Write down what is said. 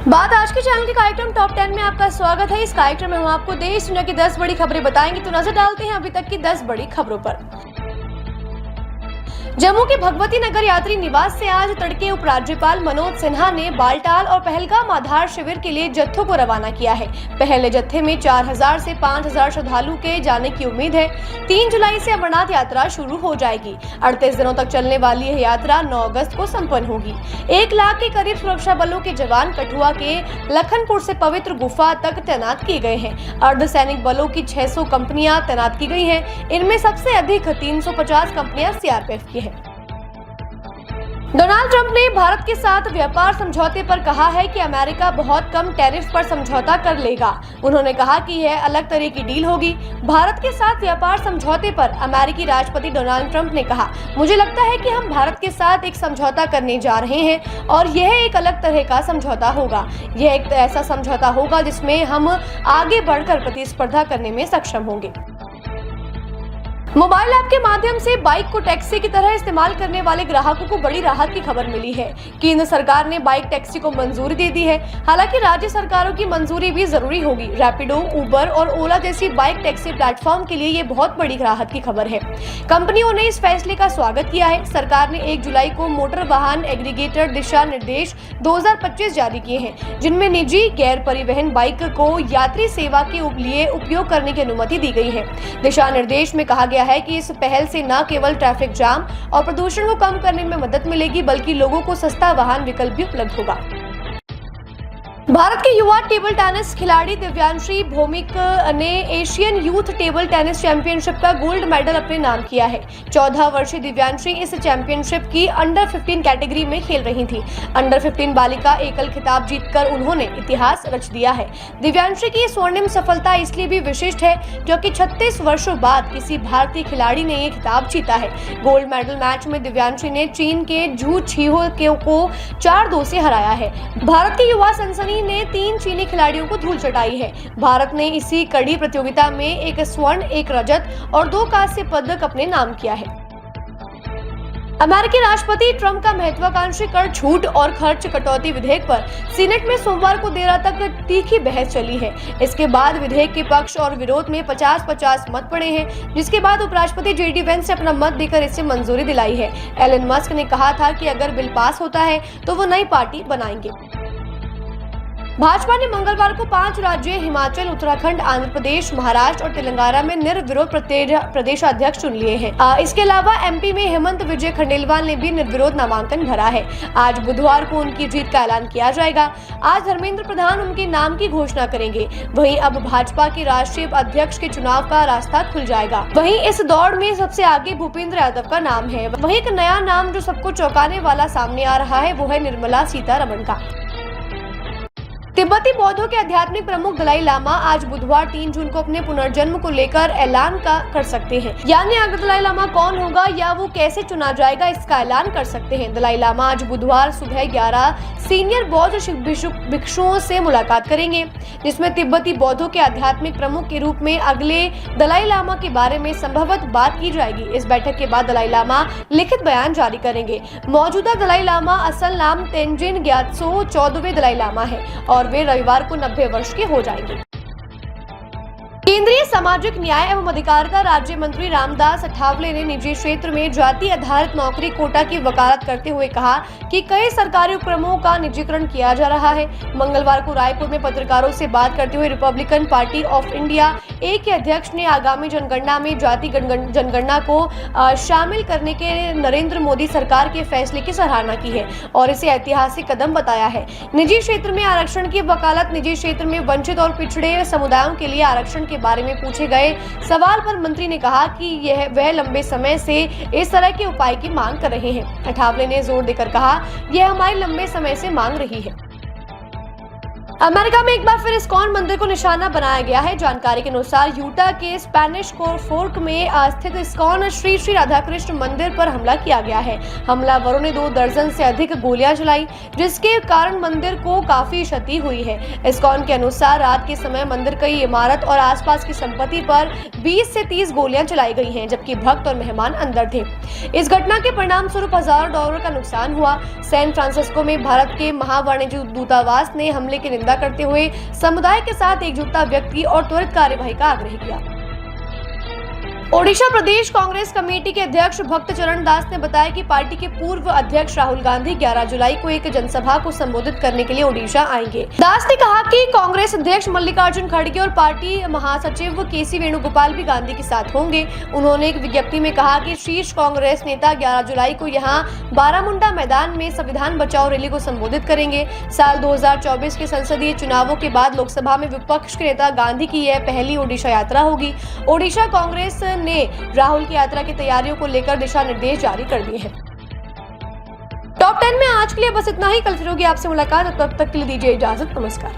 बात आज के चैनल के कार्यक्रम टॉप 10 में आपका स्वागत है। इस कार्यक्रम में हम आपको देश दुनिया की 10 बड़ी खबरें बताएंगे। तो नजर डालते हैं अभी तक की 10 बड़ी खबरों पर। जम्मू के भगवती नगर यात्री निवास से आज तड़के उपराज्यपाल मनोज सिन्हा ने बालटाल और पहलगाम आधार शिविर के लिए जत्थों को रवाना किया है। पहले जत्थे में 4000 से 5000 श्रद्धालु के जाने की उम्मीद है। 3 जुलाई से अमरनाथ यात्रा शुरू हो जाएगी। 38 दिनों तक चलने वाली यह यात्रा 9 अगस्त को संपन्न होगी। 1 लाख के करीब सुरक्षा बलों के जवान कठुआ के लखनपुर से पवित्र गुफा तक तैनात किए गए हैं। अर्धसैनिक बलों की 600 कंपनियां तैनात की गई हैं। इनमें सबसे अधिक 350 कंपनियां सीआरपीएफ की हैं। डोनाल्ड ट्रंप ने भारत के साथ व्यापार समझौते पर कहा है कि अमेरिका बहुत कम टैरिफ पर समझौता कर लेगा। उन्होंने कहा कि यह अलग तरह की डील होगी। भारत के साथ व्यापार समझौते पर अमेरिकी राष्ट्रपति डोनाल्ड ट्रंप ने कहा, मुझे लगता है कि हम भारत के साथ एक समझौता करने जा रहे हैं और यह एक अलग तरह का समझौता होगा। यह एक ऐसा समझौता होगा जिसमें हम आगे बढ़कर प्रतिस्पर्धा करने में सक्षम होंगे। मोबाइल ऐप के माध्यम से बाइक को टैक्सी की तरह इस्तेमाल करने वाले ग्राहकों को बड़ी राहत की खबर मिली है। केंद्र सरकार ने बाइक टैक्सी को मंजूरी दे दी है। हालांकि राज्य सरकारों की मंजूरी भी जरूरी होगी। रैपिडो, उबर और ओला जैसी बाइक टैक्सी प्लेटफॉर्म के लिए ये बहुत बड़ी राहत की खबर है। कंपनियों ने इस फैसले का स्वागत किया है। सरकार ने 1 जुलाई को मोटर वाहन एग्रीगेटर दिशा निर्देश 2025 जारी किए हैं, जिनमें निजी गैर परिवहन बाइक को यात्री सेवा के लिए उपयोग करने की अनुमति दी गई है। दिशा निर्देश में कहा गया है कि इस पहल से न केवल ट्रैफिक जाम और प्रदूषण को कम करने में मदद मिलेगी, बल्कि लोगों को सस्ता वाहन विकल्प भी उपलब्ध होगा। भारत के युवा टेबल टेनिस खिलाड़ी दिव्यांशी भौमिक ने Asian youth table tennis championship का गोल्ड मेडल अपने नाम किया है। 14 वर्षीय दिव्यांशी इस चैंपियनशिप की अंडर 15 कैटेगरी में खेल रही थी। अंडर 15 बालिका एकल खिताब जीतकर उन्होंने इतिहास रच दिया है। दिव्यांशी की स्वर्णिम सफलता इसलिए भी विशिष्ट है क्योंकि 36 वर्षों बाद किसी भारतीय खिलाड़ी ने ये खिताब जीता है। गोल्ड मेडल मैच में दिव्यांशी ने चीन के झू छिहो को 4-2 से हराया है। भारत के युवा सनसनी ने 3 चीनी खिलाड़ियों को धूल चटाई है। भारत ने इसी कड़ी प्रतियोगिता में 1 स्वर्ण, 1 रजत और 2 कांस्य पदक अपने नाम किया है। अमेरिकी राष्ट्रपति ट्रंप का महत्वाकांक्षी कर छूट और खर्च कटौती विधेयक पर सीनेट में सोमवार को देर रात तक तीखी बहस चली है। इसके बाद विधेयक के पक्ष और विरोध में 50-50 मत पड़े हैं, जिसके बाद उपराष्ट्रपति जेडी वेंस ने अपना मत देकर इसे मंजूरी दिलाई है। एलन मस्क ने कहा था कि अगर बिल पास होता है तो वो नई पार्टी बनाएंगे। भाजपा ने मंगलवार को 5 राज्यों हिमाचल, उत्तराखंड, आंध्र प्रदेश, महाराष्ट्र और तेलंगाना में निर्विरोध प्रदेशाध्यक्ष चुन लिए हैं। इसके अलावा एमपी में हेमंत विजय खंडेलवाल ने भी निर्विरोध नामांकन भरा है। आज बुधवार को उनकी जीत का ऐलान किया जाएगा। आज धर्मेंद्र प्रधान उनके नाम की घोषणा करेंगे। वहीं अब भाजपा के राष्ट्रीय अध्यक्ष के चुनाव का रास्ता खुल जाएगा। वहीं इस दौड़ में सबसे आगे भूपेंद्र यादव का नाम है। वहीं एक नया नाम जो सबको चौंकाने वाला सामने आ रहा है वो है निर्मला सीतारमण का। तिब्बती बौद्धों के आध्यात्मिक प्रमुख दलाई लामा आज बुधवार 3 जून को अपने पुनर्जन्म को लेकर ऐलान कर सकते हैं। यानी अगर दलाई लामा कौन होगा या वो कैसे चुना जाएगा, इसका ऐलान कर सकते हैं। दलाई लामा आज बुधवार सुबह 11 सीनियर बौद्ध भिक्षुओं से मुलाकात करेंगे, जिसमें तिब्बती बौद्धों के आध्यात्मिक प्रमुख के रूप में अगले दलाई लामा के बारे में संभवत बात की जाएगी। इस बैठक के बाद दलाई लामा लिखित बयान जारी करेंगे। मौजूदा दलाई लामा असल नाम तेंजिन ग्यात्सो 14वें दलाई लामा है और वे रविवार को 90 वर्ष के हो जाएंगे। केंद्रीय सामाजिक न्याय एवं अधिकारिता राज्य मंत्री रामदास अठावले ने निजी क्षेत्र में जाति आधारित नौकरी कोटा की वकालत करते हुए कहा कि कई सरकारी उपक्रमों का निजीकरण किया जा रहा है। मंगलवार को रायपुर में पत्रकारों से बात करते हुए रिपब्लिकन पार्टी ऑफ इंडिया ए के अध्यक्ष ने आगामी जनगणना में जाति जनगणना को शामिल करने के नरेंद्र मोदी सरकार के फैसले की सराहना की है और इसे ऐतिहासिक कदम बताया है। निजी क्षेत्र में आरक्षण की वकालत। निजी क्षेत्र में वंचित और पिछड़े समुदायों के लिए आरक्षण के बारे में पूछे गए सवाल पर मंत्री ने कहा कि वह लंबे समय से इस तरह के उपाय की मांग कर रहे हैं। अठावले ने जोर देकर कहा, यह हमारी लंबे समय से मांग रही है। अमेरिका में एक बार फिर इस्कॉन मंदिर को निशाना बनाया गया है। जानकारी के अनुसार यूटा के स्पेनिश फोर्क में स्थित इस्कॉन श्री श्री राधा कृष्ण मंदिर पर हमला किया गया है। हमलावरों ने 2 दर्जन से अधिक गोलियां चलाई, जिसके कारण मंदिर को काफी क्षति हुई है। इस्कॉन के अनुसार रात के समय मंदिर की इमारत और आसपास की संपत्ति पर 20 से 30 गोलियां चलाई गई हैं, जबकि भक्त और मेहमान अंदर थे। इस घटना के परिणाम स्वरूप हजारों डॉलर का नुकसान हुआ। सैन फ्रांसिस्को में भारत के महावाणिज्य दूतावास ने हमले की निंदा करते हुए समुदाय के साथ एकजुटता व्यक्त की और त्वरित कार्यवाही का आग्रह किया। ओडिशा प्रदेश कांग्रेस कमेटी के अध्यक्ष भक्त चरण दास ने बताया कि पार्टी के पूर्व अध्यक्ष राहुल गांधी 11 जुलाई को एक जनसभा को संबोधित करने के लिए ओडिशा आएंगे। दास ने कहा कि कांग्रेस अध्यक्ष मल्लिकार्जुन खड़गे और पार्टी महासचिव केसी वेणुगोपाल भी गांधी के साथ होंगे। उन्होंने एक विज्ञप्ति में कहा कि शीर्ष कांग्रेस नेता 11 जुलाई को यहां बारामुंडा मैदान में संविधान बचाओ रैली को संबोधित करेंगे। साल 2024 के संसदीय चुनावों के बाद लोकसभा में विपक्ष के नेता गांधी की यह पहली ओडिशा यात्रा होगी। ओडिशा कांग्रेस ने राहुल की यात्रा की तैयारियों को लेकर दिशा निर्देश जारी कर दिए हैं। टॉप 10 में आज के लिए बस इतना ही। कल फिर होगी आपसे मुलाकात, तब तक के लिए दीजिए इजाजत। नमस्कार।